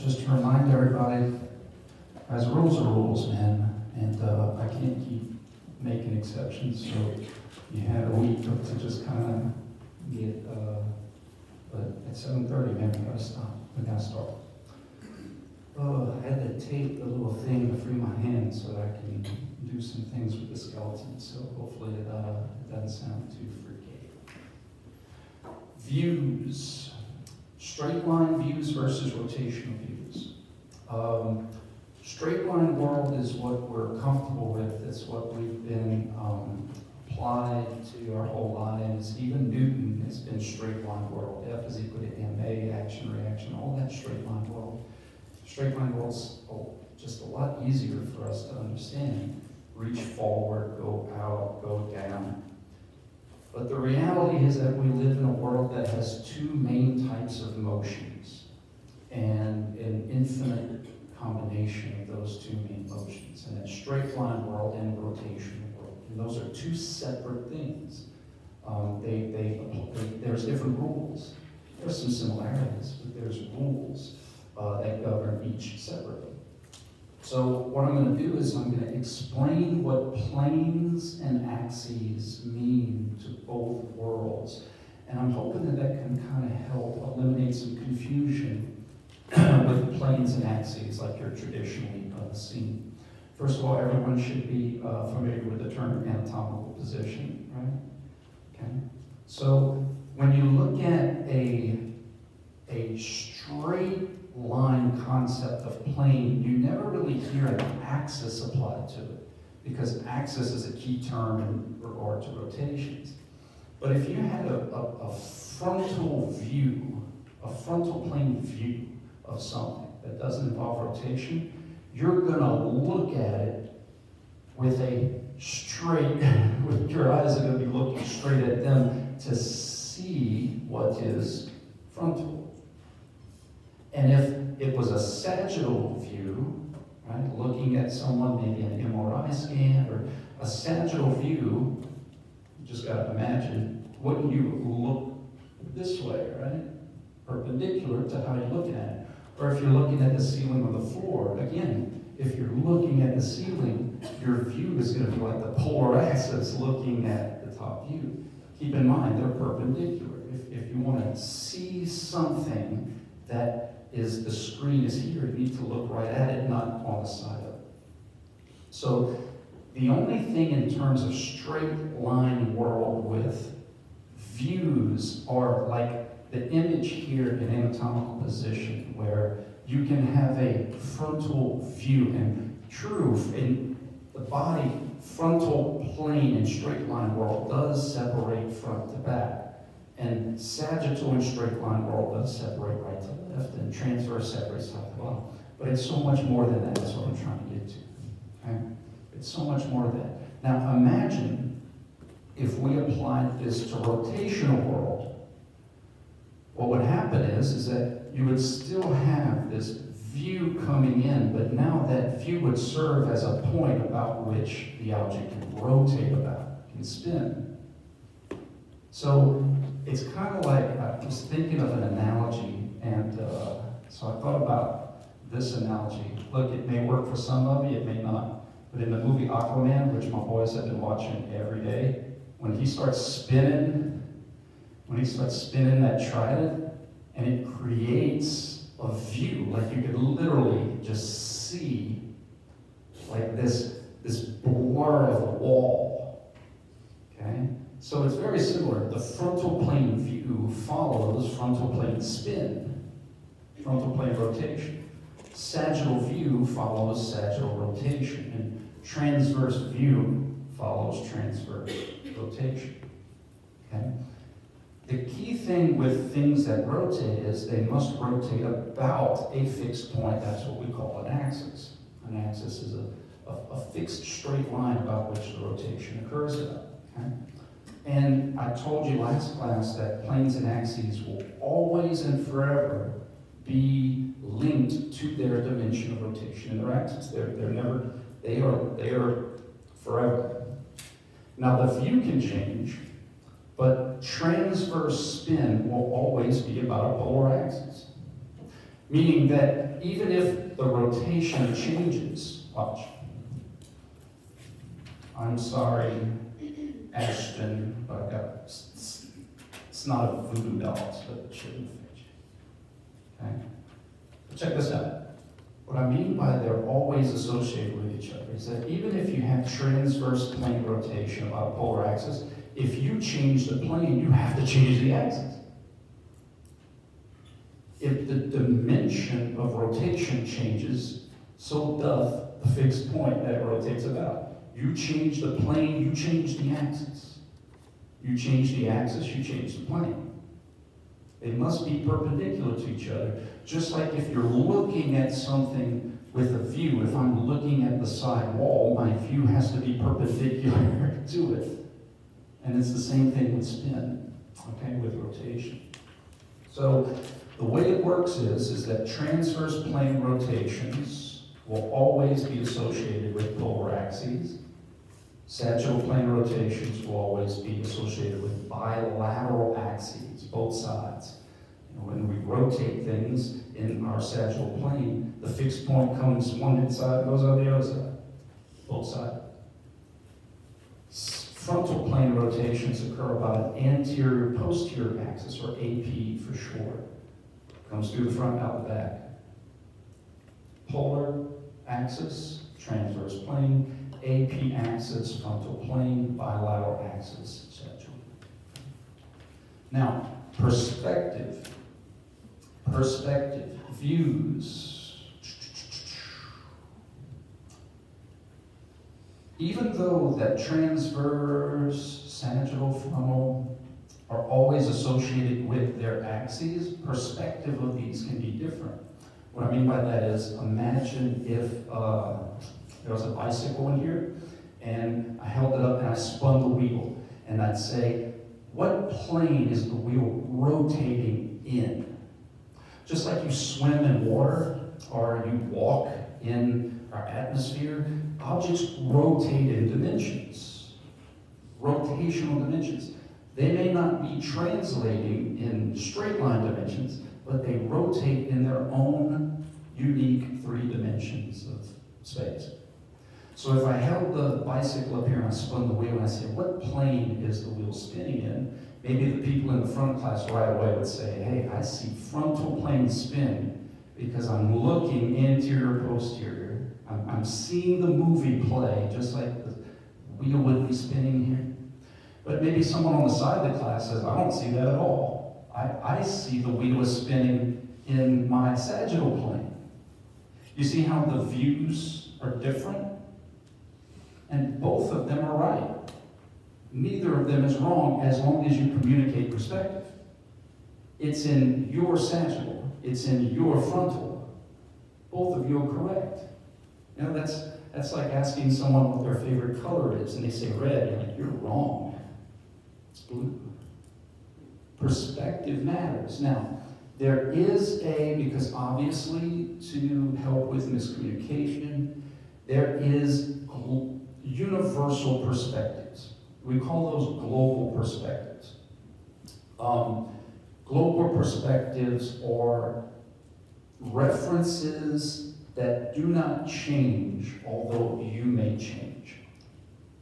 just to remind everybody, guys, rules are rules, man. And I can't keep making exceptions, so you had a week to just kind of get, but at 7:30, man, we gotta stop. We gotta start. Oh, I had to tape the little thing to free my hand so that I can do some things with the skeleton, so hopefully it doesn't sound too freaky. Views. Straight line views versus rotational views. Straight line world is what we're comfortable with. It's what we've been applied to our whole lives. Even Newton has been straight line world. F is equal to ma, action, reaction, all that straight line world. Straight line world's just a lot easier for us to understand. Reach forward, go out, go down. But the reality is that we live in a world that has two main types of motions and an infinite combination of those two main motions, and that's straight line world and rotational world. And those are two separate things. There's different rules. There's some similarities, but there's rules that govern each separately. So what I'm going to do is I'm going to explain what planes and axes mean to both worlds. And I'm hoping that that can kind of help eliminate some confusion with planes and axes like you're traditionally seen. First of all, everyone should be familiar with the term anatomical position, right? Okay. So when you look at a straight line concept of plane, you never really hear an axis applied to it, because axis is a key term in regard to rotations. But if you had a frontal view, a frontal plane view of something that doesn't involve rotation, you're gonna look at it with a straight, with your eyes are gonna be looking straight at them to see what is frontal. And if it was a sagittal view, right, looking at someone, maybe an MRI scan or a sagittal view, you just got to imagine, wouldn't you look this way, right? Perpendicular to how you're looking at it. Or if you're looking at the ceiling or the floor, again, if you're looking at the ceiling, your view is going to be like the polar axis looking at the top view. Keep in mind, they're perpendicular. If you want to see something that is, the screen is here, you need to look right at it, not on the side of it. So the only thing in terms of straight line world with views are like the image here in anatomical position, where you can have a frontal view, and true, in the body, frontal plane and straight line world does separate front to back. And sagittal and straight line world does separate right to left, and transverse separates top to bottom. But it's so much more than that. That's what I'm trying to get to. Okay? It's so much more than that. Now imagine if we applied this to rotational world. What would happen is that you would still have this view coming in, but now that view would serve as a point about which the object can rotate about, can spin. So it's kind of like, I was thinking of an analogy, and so I thought about this analogy. Look, it may work for some of you, it may not. But in the movie Aquaman, which my boys have been watching every day, when he starts spinning that trident, and it creates a view, like you could literally just see like this blur of a wall, okay? So it's very similar. The frontal plane view follows frontal plane spin, frontal plane rotation. Sagittal view follows sagittal rotation, and transverse view follows transverse rotation. Okay? The key thing with things that rotate is they must rotate about a fixed point. That's what we call an axis. An axis is a fixed straight line about which the rotation occurs about. Okay? And I told you last class that planes and axes will always and forever be linked to their dimension of rotation in their axis. They are forever. Now the view can change, but transverse spin will always be about a polar axis. Meaning that even if the rotation changes, watch. I'm sorry, Ashton, but it's not a voodoo doll, so it shouldn't fit you. Okay? But check this out. What I mean by they're always associated with each other is that even if you have transverse plane rotation about a polar axis, if you change the plane, you have to change the axis. If the dimension of rotation changes, so doth the fixed point that it rotates about. You change the plane, you change the axis. You change the axis, you change the plane. They must be perpendicular to each other. Just like if you're looking at something with a view, if I'm looking at the side wall, my view has to be perpendicular to it. And it's the same thing with spin, okay, with rotation. So the way it works is that transverse plane rotations will always be associated with polar axes. Sagittal plane rotations will always be associated with bilateral axes, both sides. When we rotate things in our sagittal plane, the fixed point comes one side, goes on the other side, both sides. Frontal plane rotations occur about an anterior-posterior axis, or AP for short. Comes through the front, out the back. Polar axis, transverse plane. AP axis, frontal plane. Bilateral axis, sagittal. Now, perspective, views. Even though that transverse, sagittal, frontal are always associated with their axes, perspective of these can be different. What I mean by that is, imagine if there was a bicycle in here, and I held it up and I spun the wheel, and I'd say, what plane is the wheel rotating in? Just like you swim in water, or you walk in our atmosphere, objects rotate in dimensions, rotational dimensions. They may not be translating in straight line dimensions, but they rotate in their own unique 3 dimensions of space. So if I held the bicycle up here and I spun the wheel and I said, what plane is the wheel spinning in? Maybe the people in the front class right away would say, hey, I see frontal plane spin because I'm looking anterior, posterior. I'm seeing the movie play, just like the wheel would be spinning here. But maybe someone on the side of the class says, I don't see that at all. I see the wheel is spinning in my sagittal plane. You see how the views are different? And both of them are right. Neither of them is wrong as long as you communicate perspective. It's in your sagittal. It's in your frontal. Both of you are correct. You know, that's like asking someone what their favorite color is, and they say red, and you're like, you're wrong. It's blue. Perspective matters. Now, there is because obviously to help with miscommunication, there is universal perspectives. We call those global perspectives. Global perspectives are references that do not change, although you may change.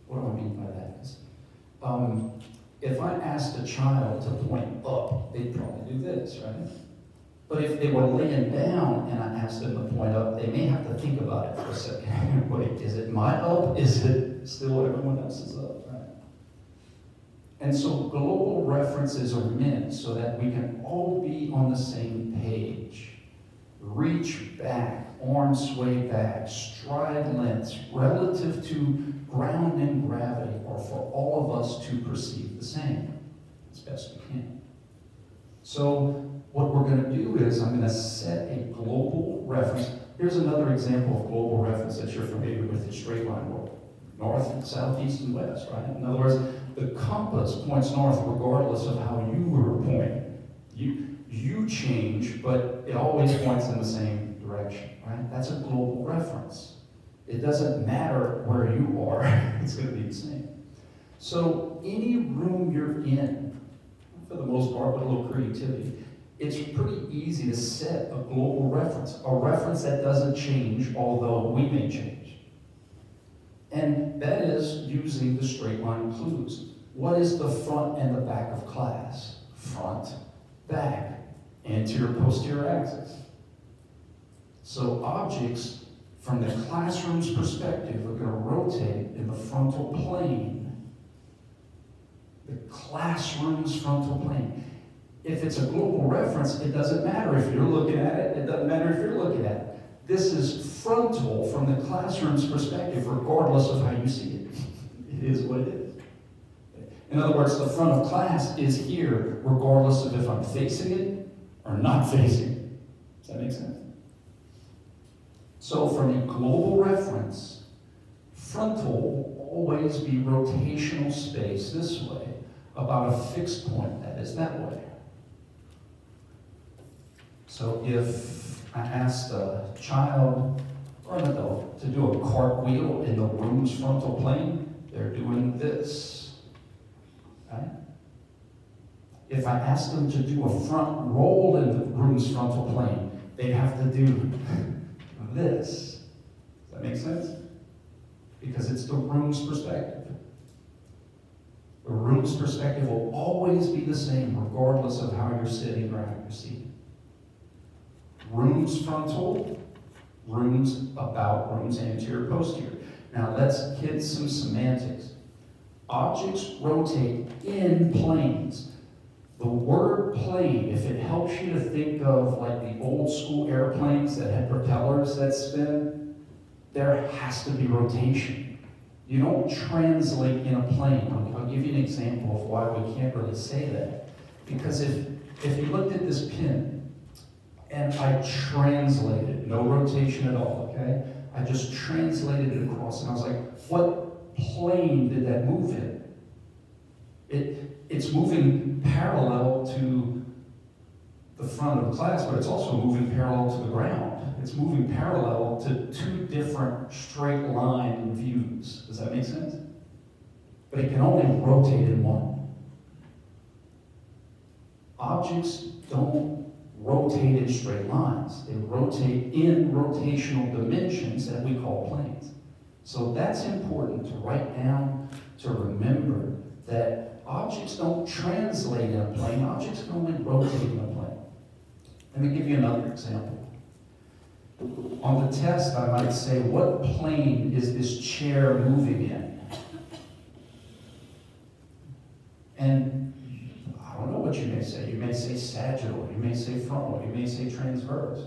What do I mean by that? If I asked a child to point up, they'd probably do this, right? But if they were laying down and I asked them to point up, they may have to think about it for a second. Wait, is it my up? Is it still everyone else's up, right? And so global references are meant so that we can all be on the same page. Reach back, arm sway back, stride lengths relative to ground and gravity are for all of us to perceive the same as best we can. So what we're going to do is I'm going to set a global reference. Here's another example of global reference that you're familiar with in straight line world. North, south, east, and west, right? In other words, the compass points north regardless of how you were pointing. You change, but it always points in the same direction, right? That's a global reference. It doesn't matter where you are, it's going to be the same. So any room you're in, for the most part with a little creativity, it's pretty easy to set a global reference, a reference that doesn't change, although we may change. And that is using the straight line clues. What is the front and the back of class? Front, back, anterior, posterior axis. So objects from the classroom's perspective are going to rotate in the frontal plane. The classroom's frontal plane. If it's a global reference, it doesn't matter if you're looking at it, it doesn't matter if you're looking at it. This is frontal from the classroom's perspective, regardless of how you see it. It is what it is. In other words, the front of class is here, regardless of if I'm facing it or not facing it. Does that make sense? So from a global reference, frontal will always be rotational space this way, about a fixed point that is that way. So if I asked a child or an adult to do a cartwheel in the room's frontal plane, they're doing this, right? If I asked them to do a front roll in the room's frontal plane, they'd have to do this. Does that make sense? Because it's the room's perspective. The room's perspective will always be the same, regardless of how you're sitting or how you're seated. Room's frontal, room's about, room's anterior, posterior. Now let's get some semantics. Objects rotate in planes. The word plane, if it helps you to think of like the old school airplanes that had propellers that spin, there has to be rotation. You don't translate in a plane. I'll give you an example of why we can't really say that. Because if you looked at this pin, and I translated, no rotation at all, okay? I just translated it across, and I was like, what plane did that move in? It's moving parallel to the front of the class, but it's also moving parallel to the ground. It's moving parallel to two different straight line views. Does that make sense? But it can only rotate in one. Objects don't rotate in straight lines. They rotate in rotational dimensions that we call planes. So that's important to write down, to remember that objects don't translate in a plane. Objects can only rotate in a plane. Let me give you another example. On the test, I might say, what plane is this chair moving in? And I don't know what you may say. You may say sagittal, you may say frontal, you may say transverse.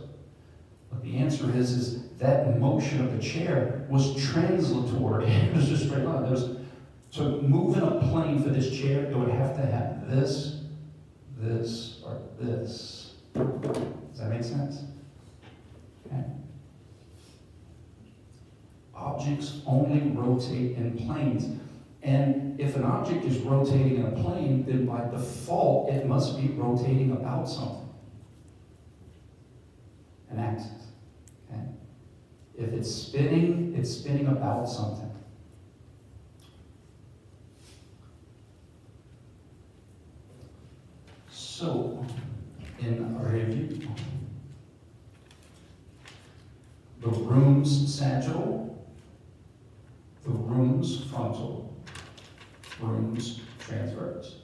But the answer is that motion of the chair was translatory. It was just straight line. To move in a plane for this chair, it would have to have this, this, or this. Does that make sense? Okay. Objects only rotate in planes. And if an object is rotating in a plane, then by default, it must be rotating about something. An axis. Okay? If it's spinning about something. So, in a review, the room's sagittal, the room's frontal, room's transverse.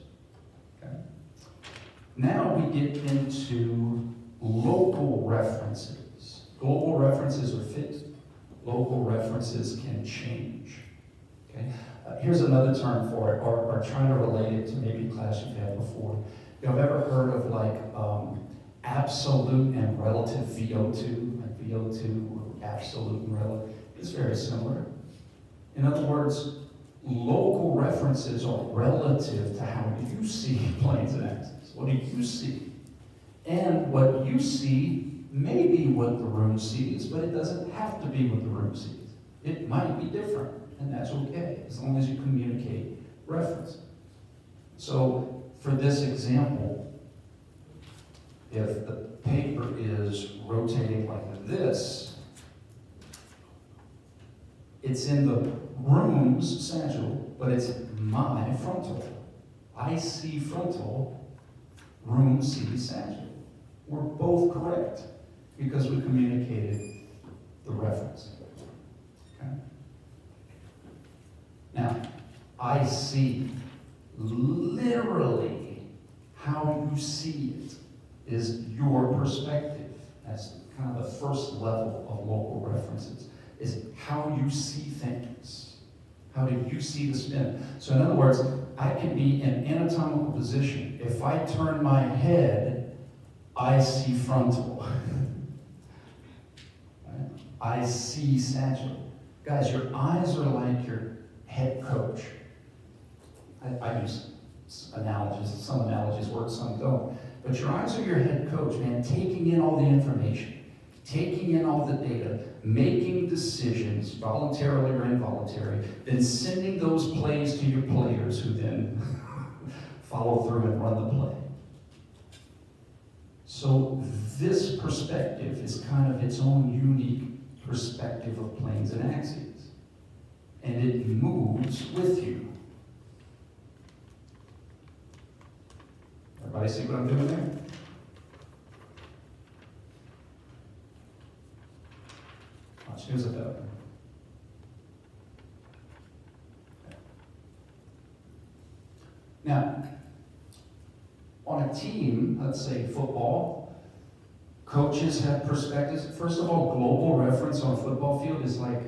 Okay? Now we get into local references. Global references are fixed. Local references can change. Okay? Here's another term for it, or trying to relate it to maybe a class you've had before. You know, have ever heard of like absolute and relative VO2? Like VO2 or absolute and relative. It's very similar. In other words, local references are relative to how you see planes and axes. What do you see? And what you see may be what the room sees, but it doesn't have to be what the room sees. It might be different, and that's okay, as long as you communicate reference. So, for this example, if the paper is rotating like this, it's in the room's sagittal, but it's my frontal. I see frontal, room sees sagittal. We're both correct because we communicated the reference. Okay? Now, I see, literally, how you see it is your perspective. That's kind of the first level of local references, is how you see things. How do you see the spin? So in other words, I can be in anatomical position. If I turn my head, I see frontal. Right? I see sagittal. Guys, your eyes are like your head coach. I use analogies. Some analogies work, some don't. But your eyes are your head coach, man, taking in all the information, taking in all the data, making decisions, voluntarily or involuntary, then sending those plays to your players who then follow through and run the play. So this perspective is kind of its own unique perspective of planes and axes. And it moves with you. Everybody see what I'm doing there? Watch, here's a better. Now, on a team, let's say football, coaches have perspectives. First of all, global reference on a football field is like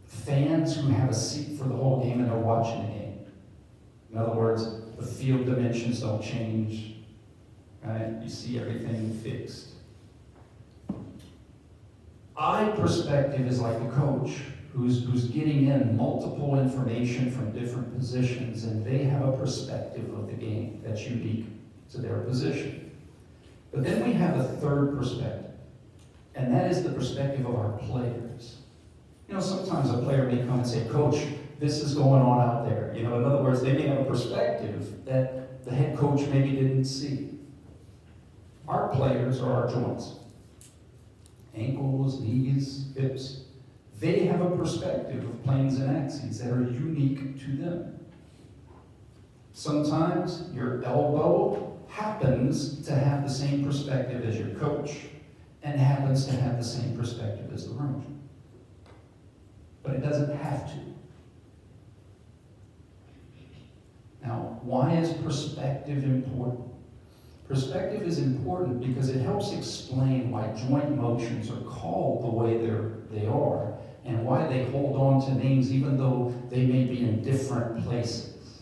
fans who have a seat for the whole game and they're watching the game. In other words, the field dimensions don't change. Right? You see everything fixed. Eye perspective is like a coach who's getting in multiple information from different positions, and they have a perspective of the game that's unique to their position. But then we have a third perspective, and that is the perspective of our players. You know, sometimes a player may come and say, "Coach, this is going on out there." You know, in other words, they may have a perspective that the head coach maybe didn't see. Our players are our joints. Ankles, knees, hips. They have a perspective of planes and axes that are unique to them. Sometimes your elbow happens to have the same perspective as your coach and happens to have the same perspective as the room. But it doesn't have to. Now, why is perspective important? Perspective is important because it helps explain why joint motions are called the way they are and why they hold on to names even though they may be in different places.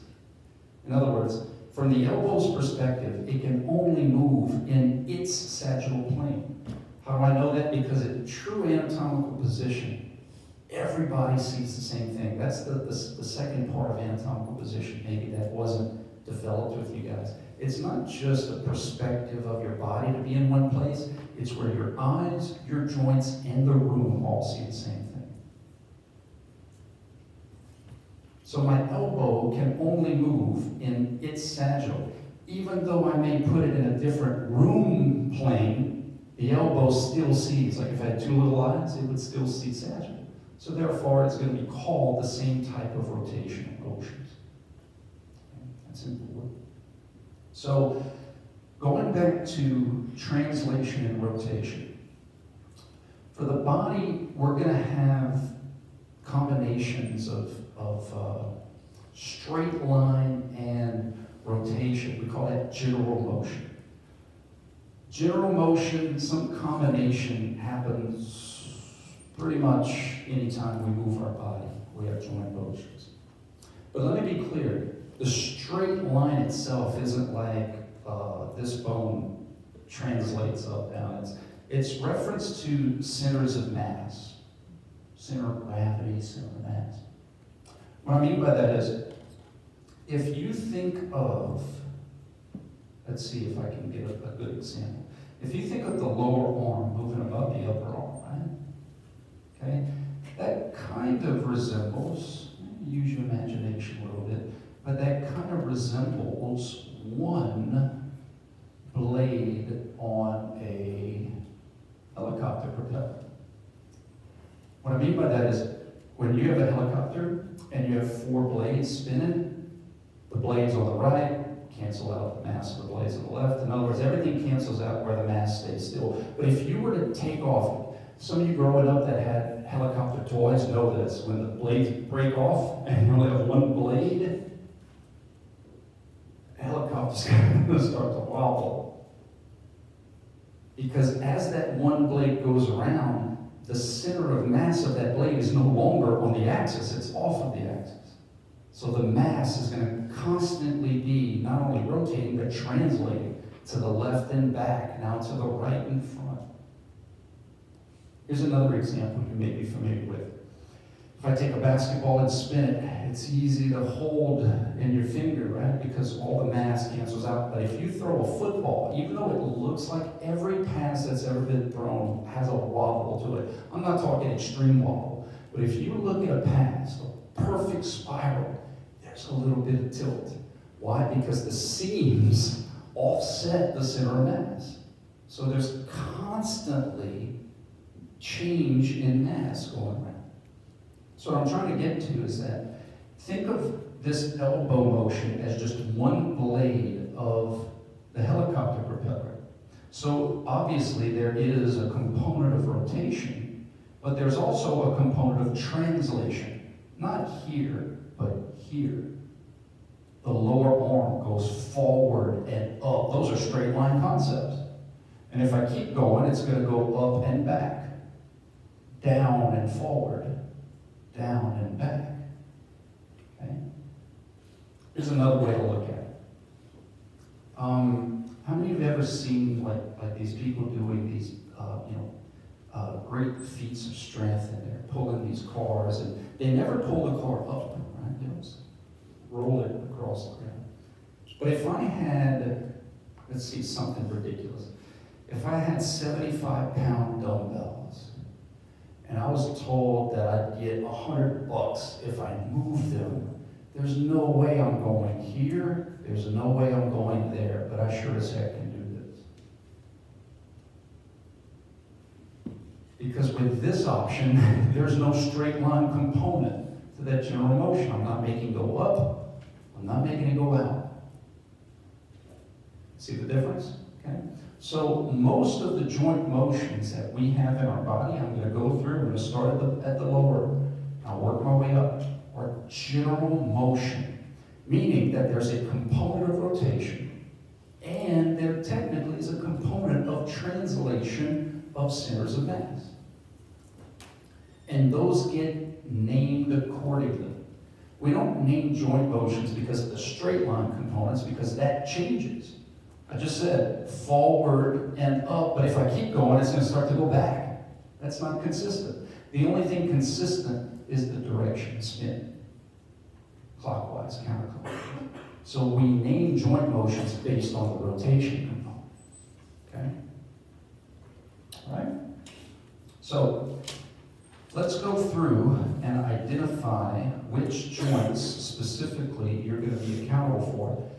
In other words, from the elbow's perspective, it can only move in its sagittal plane. How do I know that? Because in true anatomical position, everybody sees the same thing. That's the second part of anatomical position, maybe that wasn't developed with you guys. It's not just a perspective of your body to be in one place. It's where your eyes, your joints, and the room all see the same thing. So my elbow can only move in its sagittal. Even though I may put it in a different room plane, the elbow still sees. Like if I had two little eyes, it would still see sagittal. So therefore, it's going to be called the same type of rotational motions. Okay, that's important. So, going back to translation and rotation. For the body, we're going to have combinations of straight line and rotation. We call that general motion. General motion, some combination happens pretty much anytime we move our body. We have joint motions. But let me be clear. The straight line itself isn't like this bone translates up, down. It's reference to centers of mass. Center of gravity, center of mass. What I mean by that is, if you think of, let's see if I can get a good example. If you think of the lower arm moving above the upper arm, right? Okay? That kind of resembles, use your imagination a little bit, but that kind of resembles one blade on a helicopter propeller. What I mean by that is, when you have a helicopter and you have four blades spinning, the blades on the right cancel out the mass of the blades on the left. In other words, everything cancels out where the mass stays still. But if you were to take off, some of you growing up that had helicopter toys know this. When the blades break off and you only have one blade, the helicopter's going to start to wobble. Because as that one blade goes around, the center of mass of that blade is no longer on the axis, it's off of the axis. So the mass is going to constantly be not only rotating, but translating to the left and back, now to the right and front. Here's another example you may be familiar with. If I take a basketball and spin it, it's easy to hold in your finger, right? Because all the mass cancels out. But if you throw a football, even though it looks like every pass that's ever been thrown has a wobble to it, I'm not talking extreme wobble, but if you look at a pass, a perfect spiral, there's a little bit of tilt. Why? Because the seams offset the center of mass. So there's constantly change in mass going around. So what I'm trying to get to is that think of this elbow motion as just one blade of the helicopter propeller. So obviously there is a component of rotation, but there's also a component of translation. Not here, but here. The lower arm goes forward and up. Those are straight line concepts. And if I keep going, it's going to go up and back, down and forward, down and back. Okay? Here's another way to look at it. How many of you have ever seen like these people doing these great feats of strength, and they're pulling these cars, and they never pull the car up, right? They just roll it across the ground. But if I had, let's see, something ridiculous. If I had 75-pound dumbbells, and I was told that I'd get $100 if I moved them, there's no way I'm going here, there's no way I'm going there, but I sure as heck can do this. Because with this option, there's no straight line component to that general motion. I'm not making it go up, I'm not making it go out. See the difference? Okay. So most of the joint motions that we have in our body, I'm going to go through, I'm going to start at the lower, I'll work my way up, are general motion, meaning that there's a component of rotation, and there technically is a component of translation of centers of mass. And those get named accordingly. We don't name joint motions because of the straight line components, because that changes. I just said forward and up, but if I keep going, it's going to start to go back. That's not consistent. The only thing consistent is the direction, spin. Clockwise, counterclockwise. So we name joint motions based on the rotation component. Okay? All right? So let's go through and identify which joints specifically you're going to be accountable for.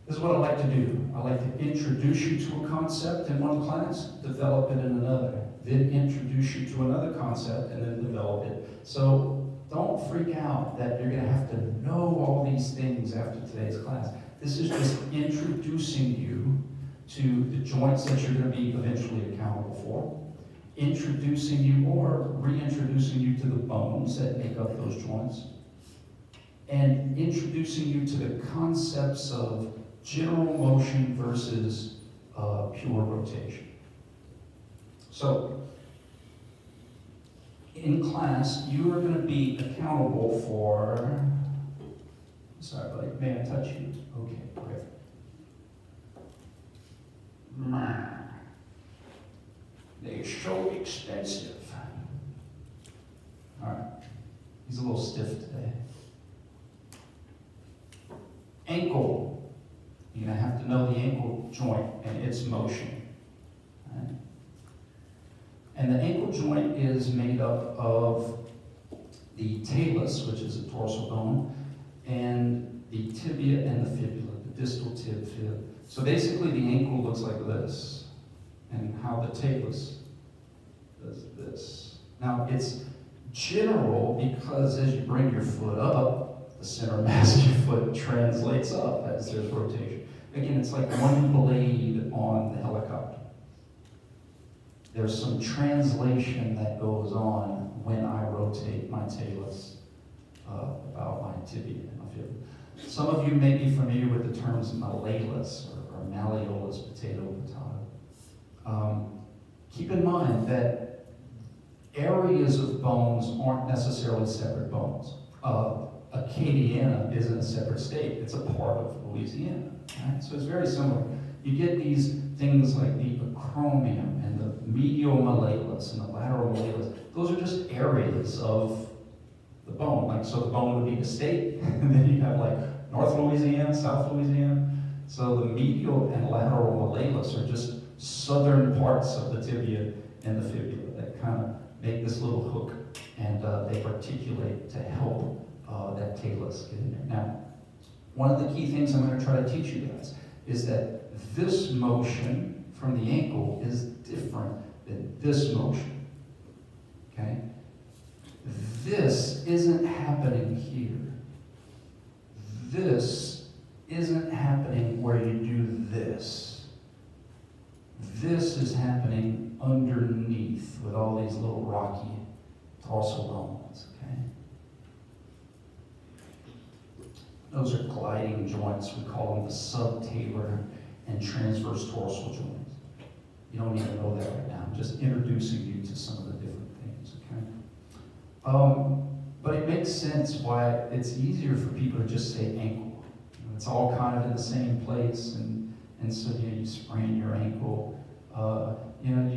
This is what I like to do. I like to introduce you to a concept in one class, develop it in another, then introduce you to another concept, and then develop it. So don't freak out that you're going to have to know all these things after today's class. This is just introducing you to the joints that you're going to be eventually accountable for, introducing you or reintroducing you to the bones that make up those joints, and introducing you to the concepts of general motion versus pure rotation. So, in class, you are going to be accountable for, sorry buddy, may I touch you? Okay, great. They're so expensive. All right, he's a little stiff today. Ankle. You're going to have to know the ankle joint and its motion. Right? And the ankle joint is made up of the talus, which is a dorsal bone, and the tibia and the fibula, the distal fib. So basically the ankle looks like this, and how the talus does this. Now it's general because as you bring your foot up, the center mass of your foot translates up as there's rotation. Again, it's like one blade on the helicopter. There's some translation that goes on when I rotate my talus about my tibia and my fibula. Some of you may be familiar with the terms malleolus or malleolus, potato. Keep in mind that areas of bones aren't necessarily separate bones. Acadiana isn't a separate state. It's a part of Louisiana. Right? So it's very similar. You get these things like the acromion and the medial malleolus and the lateral malleolus. Those are just areas of the bone. Like, so the bone would be the state, and then you have like North Louisiana, South Louisiana. So the medial and lateral malleolus are just southern parts of the tibia and the fibula that kind of make this little hook, and they articulate to help that talus get in there. Now, one of the key things I'm going to try to teach you guys is that this motion from the ankle is different than this motion, okay? This isn't happening here. This isn't happening where you do this. This is happening underneath with all these little rocky tarsal bones, okay? Those are gliding joints. We call them the subtalar and transverse dorsal joints. You don't need to know that right now. I'm just introducing you to some of the different things, okay? But it makes sense why it's easier for people to just say ankle. You know, it's all kind of in the same place, and so you sprain your ankle. You know,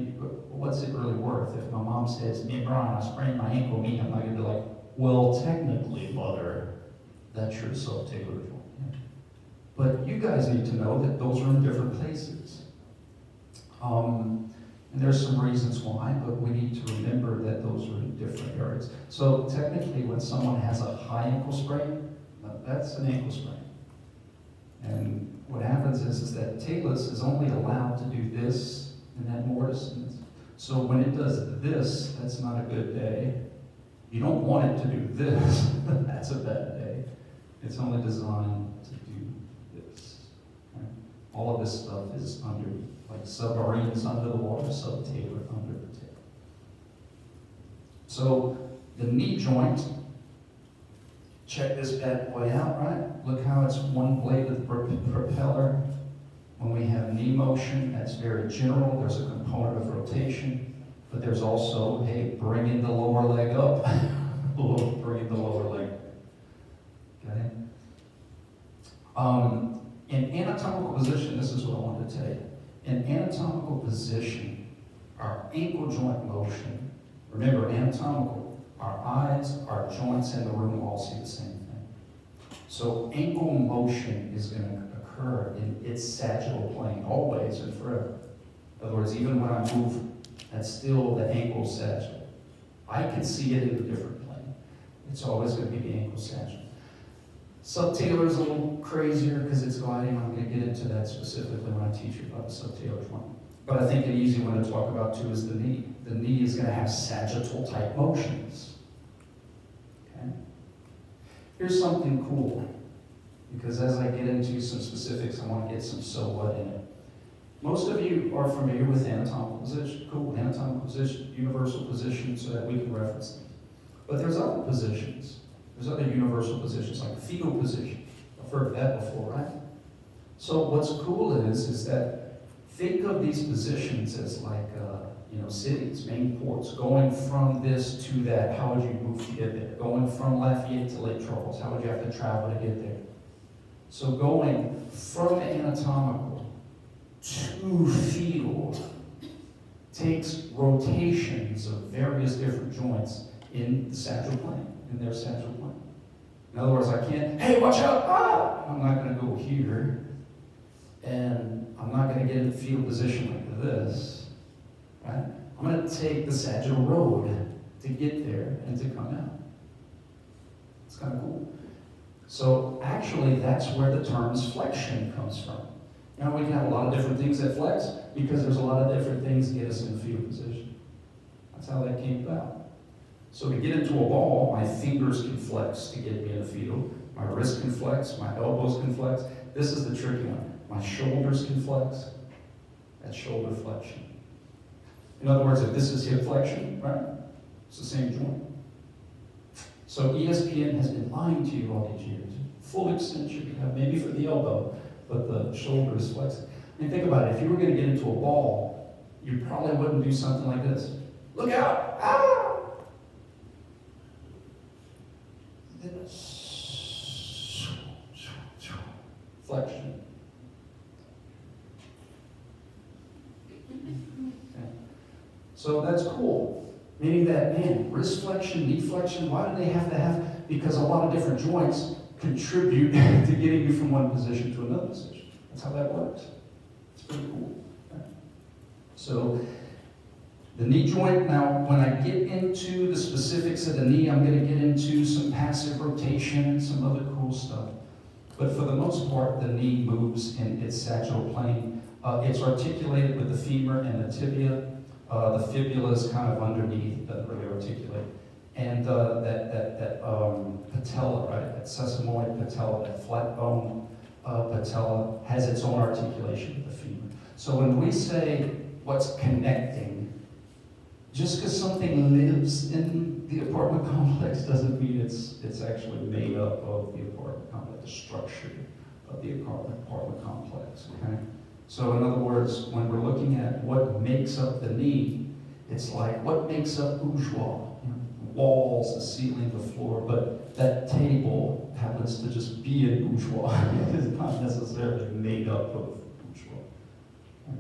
what's it really worth? If my mom says, "Me, Brian, I sprained my ankle," I'm not going to be like, "Well, technically, mother, that's your subtalar joint." Yeah. But you guys need to know that those are in different places. And there's some reasons why, but we need to remember that those are in different areas. So technically, when someone has a high ankle sprain, that's an ankle sprain. And what happens is that talus is only allowed to do this in that mortise. So when it does this, that's not a good day. You don't want it to do this. That's a bad day. It's only designed to do this. Right? All of this stuff is under, like submarines under the water, subtalar under the tail. So the knee joint, check this bad boy out, right? Look how it's one bladed propeller. When we have knee motion, that's very general. There's a component of rotation, but there's also, hey, bringing the lower leg up. Bringing the lower leg up. Okay? In anatomical position, this is what I wanted to tell you. In anatomical position, our ankle joint motion, remember anatomical, our eyes, our joints in the room all see the same thing. So ankle motion is going to occur in its sagittal plane, always and forever. In other words, even when I move, that's still the ankle sagittal. I can see it in a different plane. It's always going to be the ankle sagittal. Subtalar is a little crazier because it's gliding. I'm going to get into that specifically when I teach you about the subtalar joint. But I think an easy one to talk about too is the knee. The knee is going to have sagittal type motions. Okay? Here's something cool, because as I get into some specifics, I want to get some so what in it. Most of you are familiar with anatomical position. Cool, anatomical position, universal position, so that we can reference them. But there's other positions. There's other universal positions, like fetal position. I've heard of that before, right? So what's cool is that think of these positions as like, cities, main ports. Going from this to that, how would you move to get there? Going from Lafayette to Lake Charles, how would you have to travel to get there? So going from anatomical to fetal takes rotations of various different joints in the sagittal plane, in their sagittal plane. In other words, I can't, hey, watch out, ah! I'm not going to go here, and I'm not going to get in fetal position like this, right? I'm going to take the sagittal road to get there and to come out. It's kind of cool. So actually, that's where the terms flexion comes from. Now, we can have a lot of different things that flex because there's a lot of different things that get us in fetal position. That's how that came about. So to get into a ball, my fingers can flex to get me in a fetal, my wrist can flex, my elbows can flex. This is the tricky one. My shoulders can flex. That's shoulder flexion. In other words, if this is hip flexion, right? It's the same joint. So ESPN has been lying to you all these years. Full extension, maybe for the elbow, but the shoulder is flexing. I mean, think about it. If you were going to get into a ball, you probably wouldn't do something like this. Look out! Ah! Flexion. Okay. So that's cool. Meaning that, man, wrist flexion, knee flexion, why do they have to have? Because a lot of different joints contribute to getting you from one position to another position. That's how that works. It's pretty cool. Okay. So the knee joint, now when I get into the specifics of the knee, I'm going to get into some passive rotation and some other cool stuff. But for the most part, the knee moves in its sagittal plane. It's articulated with the femur and the tibia. The fibula is kind of underneath, doesn't really articulate. And that patella, right? That sesamoid patella, that flat bone patella, has its own articulation with the femur. So when we say what's connecting, just because something lives in the apartment complex doesn't mean it's actually made up of the apartment complex, the structure of the apartment complex, okay? So in other words, when we're looking at what makes up the knee, it's like what makes up bourgeois? You know, walls, the ceiling, the floor, but that table happens to just be a bourgeois. It's not necessarily made up of bourgeois. Okay.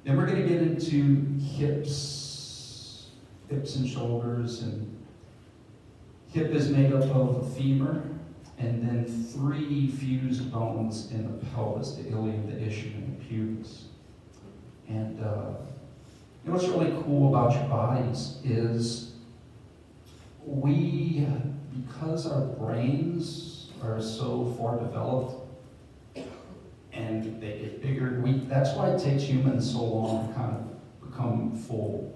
Then we're going to get into hips and shoulders, and hip is made up of the femur, and then 3 fused bones in the pelvis, the ilium, the ischium, and the pubis. And you know what's really cool about your bodies is because our brains are so far developed and they get bigger, that's why it takes humans so long to kind of become full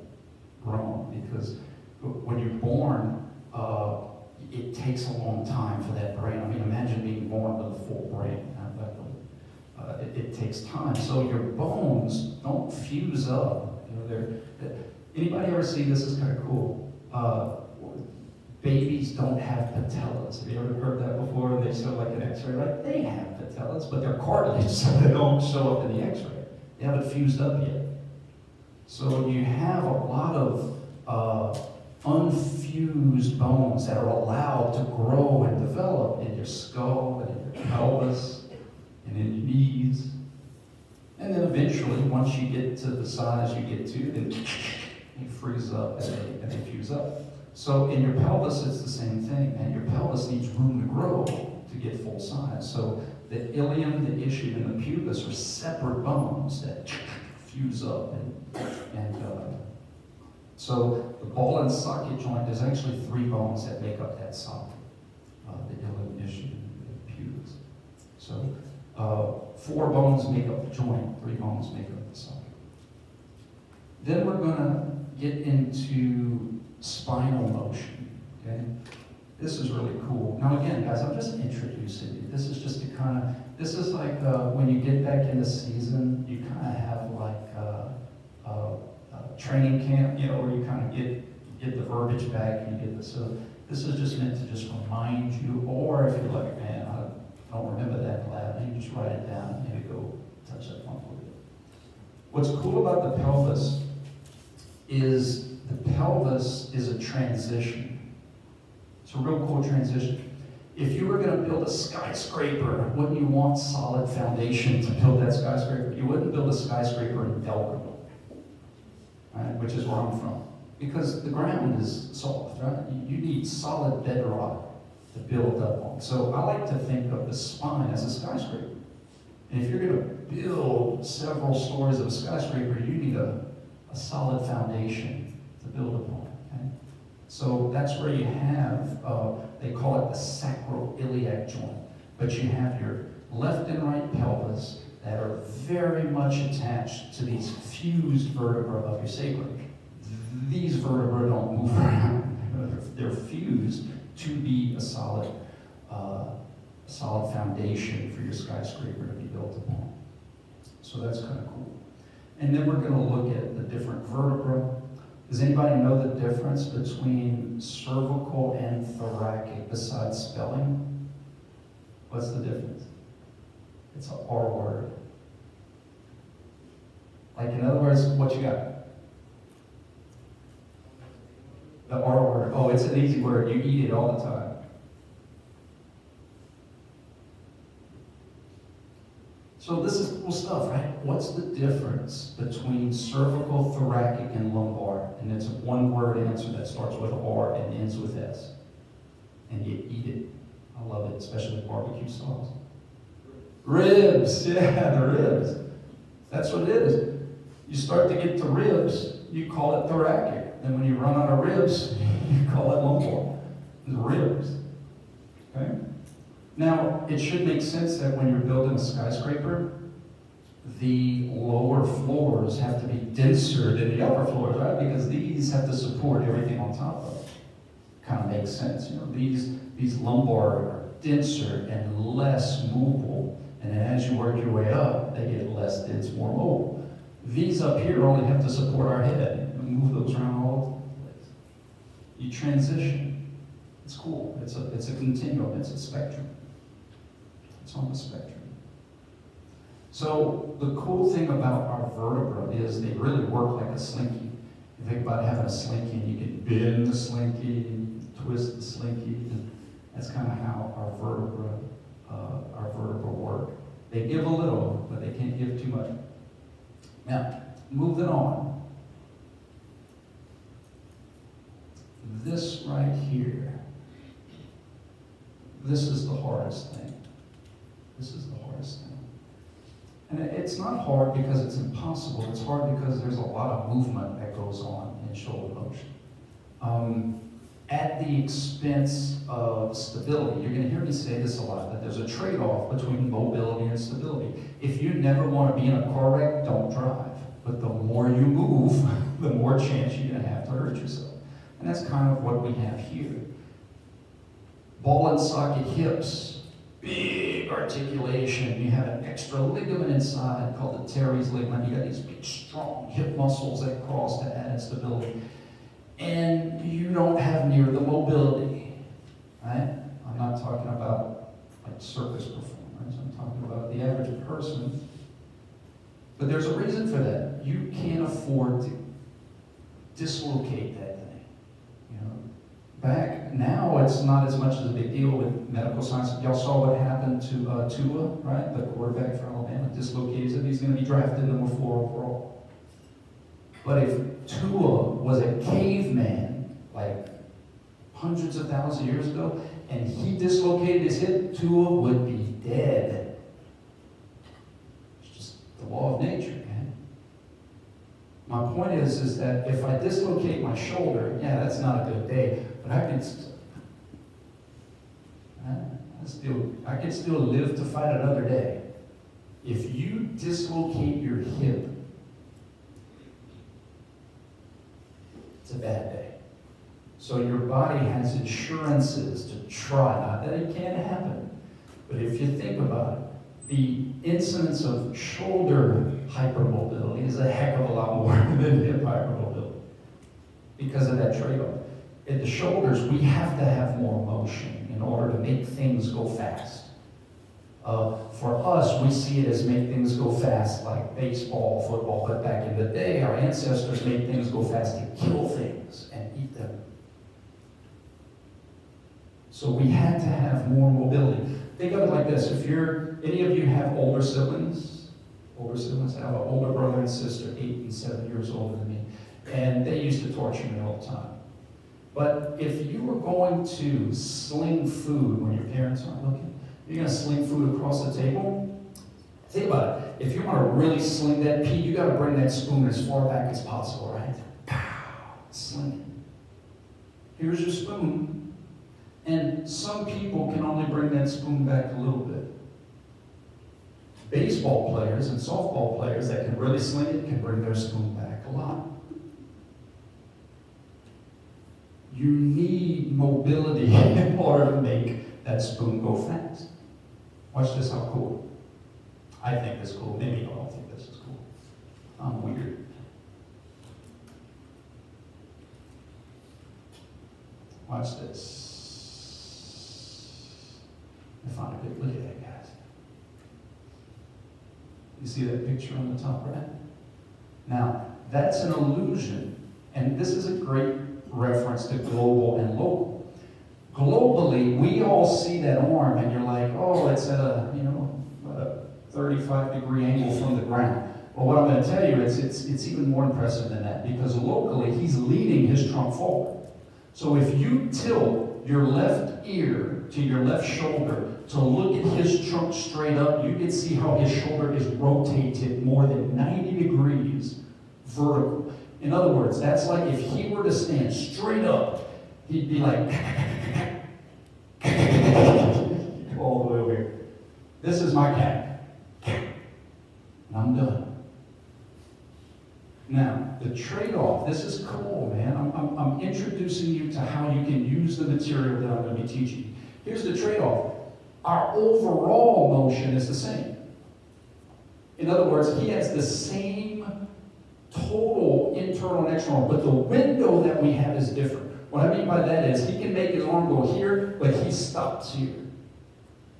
grown, because when you're born, it takes a long time for that brain. I mean, imagine being born with a full brain. It takes time. So your bones don't fuse up. You know, anybody ever see this? Is kind of cool. Babies don't have patellas. Have you ever heard that before? They show like an X-ray, right? They have patellas, but they're cartilage, so they don't show up in the X-ray. They haven't fused up yet. So you have a lot of unfused bones that are allowed to grow and develop in your skull and in your pelvis and in your knees. And then eventually, once you get to the size you get to, then you freeze up and they fuse up. So in your pelvis, it's the same thing, and your pelvis needs room to grow to get full size. So the ilium, the ischium, and the pubis are separate bones that fuse up so the ball and socket joint, there's actually 3 bones that make up that socket, the ilium, ischium, and the pubis. So 4 bones make up the joint, 3 bones make up the socket. Then we're going to get into spinal motion, okay? This is really cool. Now again, guys, I'm just introducing you. This is just to kind of, this is like when you get back in the season, you kind of have like training camp, you know, where you kind of get the verbiage back and you get this. So this is just meant to just remind you, or if you're like, man, I don't remember that class, you just write it down and maybe go touch that one a little bit. What's cool about the pelvis is a transition. It's a real cool transition. If you were going to build a skyscraper, wouldn't you want solid foundation to build that skyscraper? You wouldn't build a skyscraper in Delaware, right, which is where I'm from, because the ground is soft, right? You need solid bedrock to build up on. So I like to think of the spine as a skyscraper. And if you're going to build several stories of a skyscraper, you need a solid foundation to build upon. Okay? So that's where you have, they call it the sacroiliac joint. But you have your left and right pelvis that are very much attached to these fused vertebrae of your sacrum. These vertebrae don't move around. They're fused to be a solid solid foundation for your skyscraper to be built upon. So that's kind of cool. And then we're going to look at the different vertebrae. Does anybody know the difference between cervical and thoracic besides spelling? What's the difference? It's an R word. Like, in other words, what you got? The R word. Oh, it's an easy word. You eat it all the time. So this is cool stuff, right? What's the difference between cervical, thoracic, and lumbar? And it's a one-word answer that starts with R and ends with S. And you eat it. I love it, especially with barbecue sauce. Ribs, yeah, the ribs. That's what it is. You start to get to ribs, you call it thoracic. And when you run out of ribs, you call it lumbar. The ribs. Okay? Now, it should make sense that when you're building a skyscraper, the lower floors have to be denser than the upper floors, right? Because these have to support everything on top of it. Kind of makes sense. You know, these lumbar are denser and less movable. And as you work your way up, they get less dense, more mobile. These up here only have to support our head. We move those around all over the place. You transition. It's cool. It's a continuum. It's a spectrum. It's on the spectrum. So the cool thing about our vertebra is they really work like a slinky. You think about having a slinky, and you can bend the slinky and twist the slinky, and that's kind of how our vertebra work. They give a little, but they can't give too much. Now, moving on. This right here, this is the hardest thing. This is the hardest thing. And it's not hard because it's impossible. It's hard because there's a lot of movement that goes on in shoulder motion. At the expense of stability. You're going to hear me say this a lot, that there's a trade-off between mobility and stability. If you never want to be in a car wreck, don't drive. But the more you move, the more chance you're going to have to hurt yourself. And that's kind of what we have here. Ball and socket hips, big articulation. You have an extra ligament inside called the teres ligament. You got these big, strong hip muscles that cross to add stability. And you don't have near the mobility, right? I'm not talking about like circus performers. I'm talking about the average person. But there's a reason for that. You can't afford to dislocate that thing. You know, back now it's not as much as a big deal with medical science. Y'all saw what happened to Tua, right? The quarterback for Alabama dislocated it. He's going to be drafted number 4 overall. But if Tua was a caveman, like hundreds of thousands of years ago, and he dislocated his hip, Tua would be dead. It's just the law of nature, man. My point is that if I dislocate my shoulder, yeah, that's not a good day, but I can still live to fight another day. If you dislocate your hip, it's a bad day. So your body has insurances to try. Not that it can't happen, but if you think about it, the incidence of shoulder hypermobility is a heck of a lot more than hip hypermobility because of that trade-off. At the shoulders, we have to have more motion in order to make things go fast. For us, we see it as make things go fast like baseball, football, but back in the day, our ancestors made things go fast to kill things and eat them. So we had to have more mobility. Think of it like this. If any of you have older siblings, I have an older brother and sister, 8 and 7 years older than me, and they used to torture me all the time. But if you were going to sling food when your parents aren't looking, you're going to sling food across the table. Think about it. If you want to really sling that pea, you got to bring that spoon as far back as possible, right? Pow! Sling it. Here's your spoon. And some people can only bring that spoon back a little bit. Baseball players and softball players that can really sling it can bring their spoon back a lot. You need mobility in order to make that spoon go fast. Watch this, how cool. I think this is cool. Maybe you don't think this is cool. I'm weird. Watch this. I found a good look at that, guys. You see that picture on the top right? Now, that's an illusion, and this is a great reference to global and local. Globally, we all see that arm, and you're like, oh, it's at a 35-degree angle from the ground. Well, what I'm going to tell you is it's even more impressive than that, because locally, he's leaning his trunk forward. So if you tilt your left ear to your left shoulder to look at his trunk straight up, you can see how his shoulder is rotated more than 90 degrees vertical. In other words, that's like if he were to stand straight up, he'd be like all the way over here. This is my cat. And I'm done. Now, the trade-off, this is cool, man. I'm introducing you to how you can use the material that I'm going to be teaching you. Here's the trade-off. Our overall motion is the same. In other words, he has the same total internal and external, but the window that we have is different. What I mean by that is he can make his arm go here, but he stops here.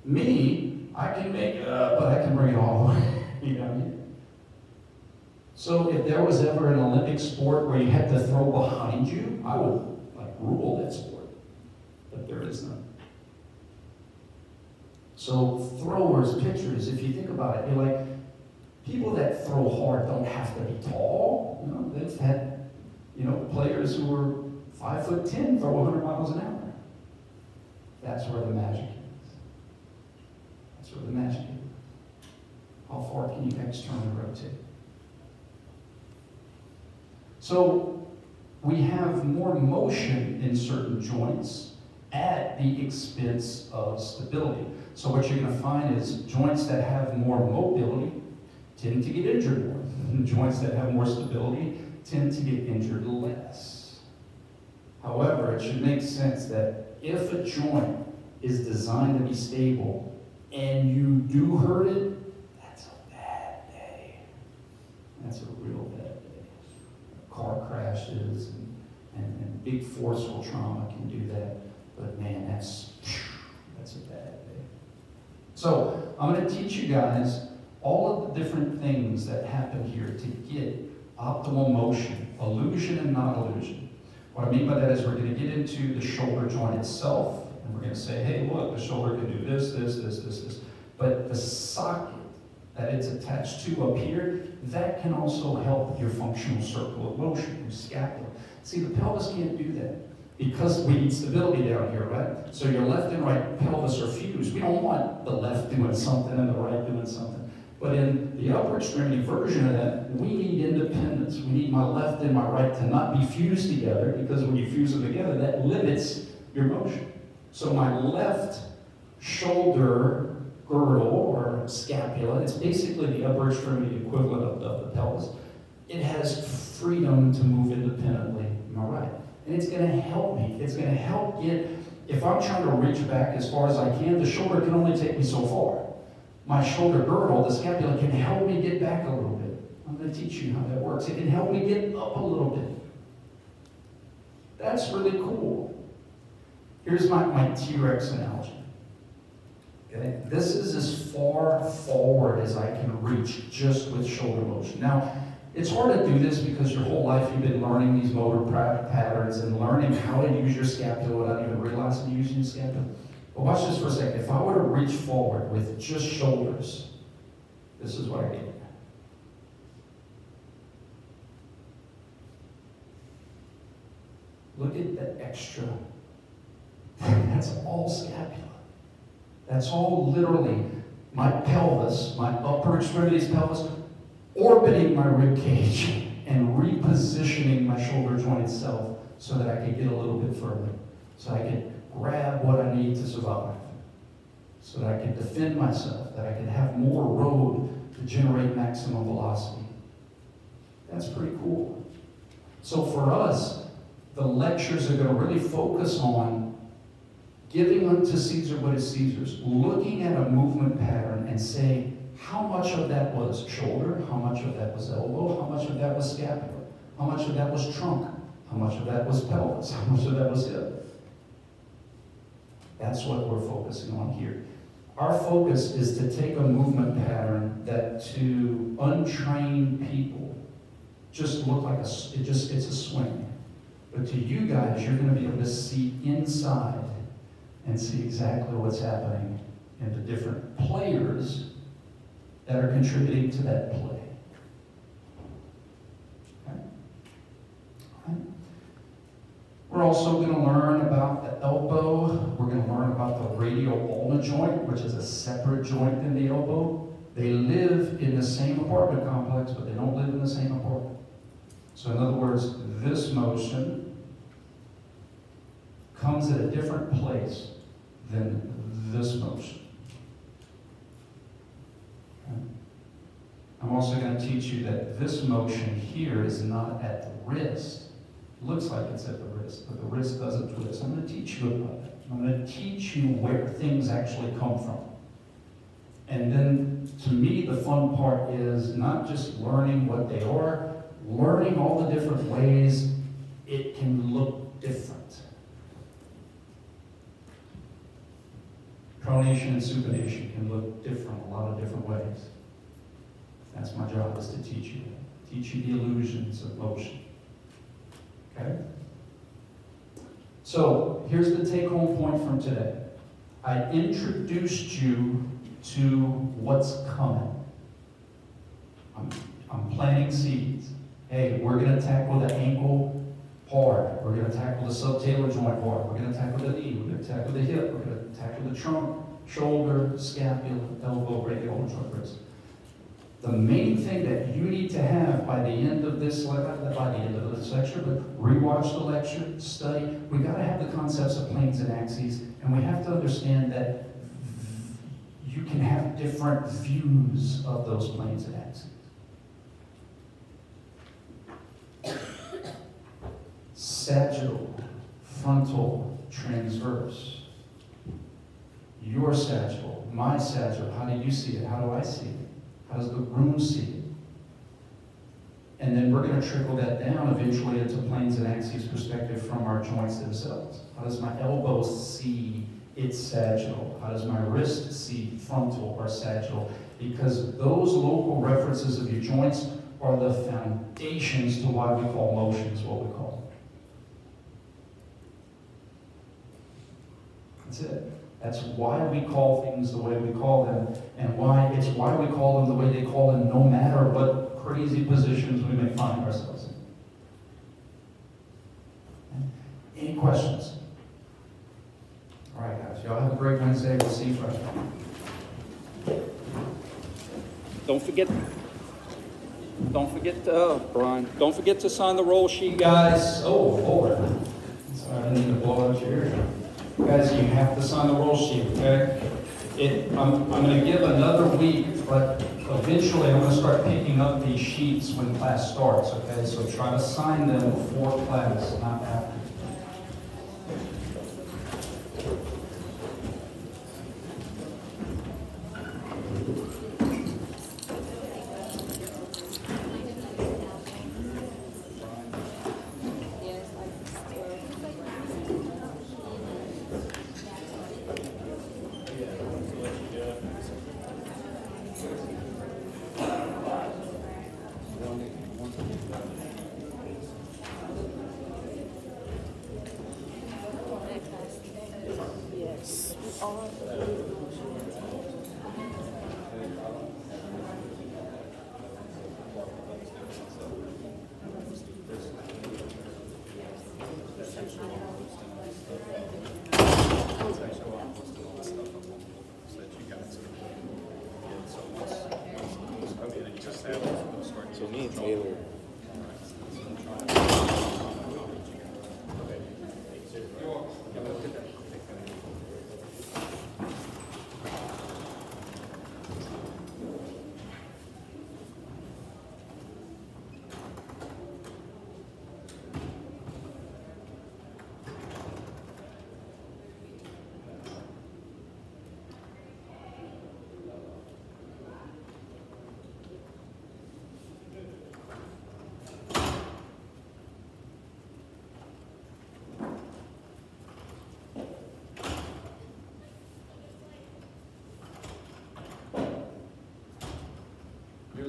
Me, I can make it up, but I can bring it all the way. You know what I mean? So if there was ever an Olympic sport where you had to throw behind you, I would rule that sport. But there is none. So throwers, pitchers, if you think about it, you're like, people that throw hard don't have to be tall. You know, they've had, players who were 5'10" throw 100 miles an hour. That's where the magic is. That's where the magic is. How far can you externally rotate? So we have more motion in certain joints at the expense of stability. So what you're going to find is joints that have more mobility tend to get injured more. And joints that have more stability tend to get injured less. However, it should make sense that if a joint is designed to be stable and you do hurt it, that's a bad day. That's a real bad day. Car crashes and big forceful trauma can do that. But man, that's a bad day. So I'm going to teach you guys all of the different things that happen here to get optimal motion, illusion and non-illusion. What I mean by that is we're going to get into the shoulder joint itself, and we're going to say, hey, look, the shoulder can do this, this, this, this, this. But the socket that it's attached to up here, that can also help your functional circle of motion, your scapula. See, the pelvis can't do that because we need stability down here, right? So your left and right pelvis are fused. We don't want the left doing something and the right doing something. But in the upper extremity version of that, we need independence. We need my left and my right to not be fused together, because when you fuse them together, that limits your motion. So my left shoulder girdle or scapula, it's basically the upper extremity equivalent of the pelvis. It has freedom to move independently, am I right? And it's going to help me. It's going to help get, if I'm trying to reach back as far as I can, the shoulder can only take me so far. My shoulder girdle, the scapula, can help me get back a little bit. I'm going to teach you how that works. It can help me get up a little bit. That's really cool. Here's my T-Rex analogy. Okay? This is as far forward as I can reach just with shoulder motion. Now, it's hard to do this because your whole life you've been learning these motor patterns and learning how to use your scapula without even realizing you're using your scapula. But watch this for a second. If I were to reach forward with just shoulders, this is what I get. Look at the extra. That's all scapula. That's all literally my pelvis, my upper extremities pelvis, orbiting my rib cage and repositioning my shoulder joint itself so that I could get a little bit further, so I could grab what I need to survive, so that I could defend myself, that I could have more road to generate maximum velocity. That's pretty cool. So for us, the lectures are going to really focus on giving unto Caesar what is Caesar's, looking at a movement pattern and saying, how much of that was shoulder, how much of that was elbow, how much of that was scapula, how much of that was trunk, how much of that was pelvis, how much of that was hip. That's what we're focusing on here. Our focus is to take a movement pattern that to untrained people just look like it's a swing. But to you guys, you're going to be able to see inside and see exactly what's happening in the different players that are contributing to that play. Okay? All right. We're also going to learn about the elbow. We're going to learn about the radial ulna joint, which is a separate joint than the elbow. They live in the same apartment complex, but they don't live in the same apartment. So in other words, this motion comes at a different place than this motion. Okay? I'm also going to teach you that this motion here is not at the wrist. It looks like it's at the wrist, but the wrist doesn't twist. I'm going to teach you about that. I'm going to teach you where things actually come from. And then, to me, the fun part is not just learning what they are, learning all the different ways it can look different. Pronation and supination can look different, a lot of different ways. That's my job, is to teach you the illusions of motion. Okay? So, here's the take-home point from today. I introduced you to what's coming. I'm planting seeds. Hey, we're going to tackle the ankle hard. We're going to tackle the subtalar joint hard. We're going to tackle the knee. We're going to tackle the hip. We're going to tackle the trunk, shoulder, scapula, elbow, radial joint, wrist. The main thing that you need to have by the end of this lecture, but rewatch the lecture, study, we got to have the concepts of planes and axes, and we have to understand that you can have different views of those planes and axes. Sagittal, frontal, transverse. Your sagittal, my sagittal, how do you see it? How do I see it? How does the room see it? And then we're going to trickle that down eventually into planes and axes perspective from our joints themselves. How does my elbow see its sagittal? How does my wrist see frontal or sagittal? Because those local references of your joints are the foundations to why we call motions what we call them. That's it. That's why we call things the way we call them, and why we call them the way they call them, no matter what crazy positions we may find ourselves in. Any questions? All right, guys. Y'all have a great Wednesday. We'll see you Friday. Don't forget, Brian. Don't forget to sign the roll sheet, guys. Oh, Lord. Sorry, I need to blow out your ear. Guys, you have to sign the roll sheet, okay? I'm going to give another week, but eventually I'm going to start picking up these sheets when class starts, okay? So try to sign them before class, not after.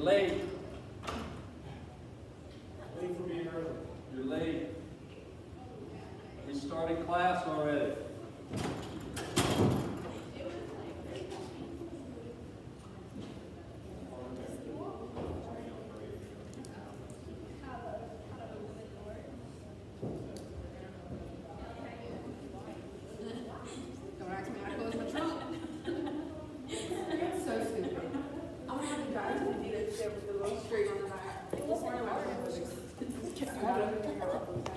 late. Late for being early. You're late. We started class already. Don't ask me how to close my trunk. It's so stupid. I'm gonna have to drive to the dealership with the little string on the back. This morning, my friend was just, out of the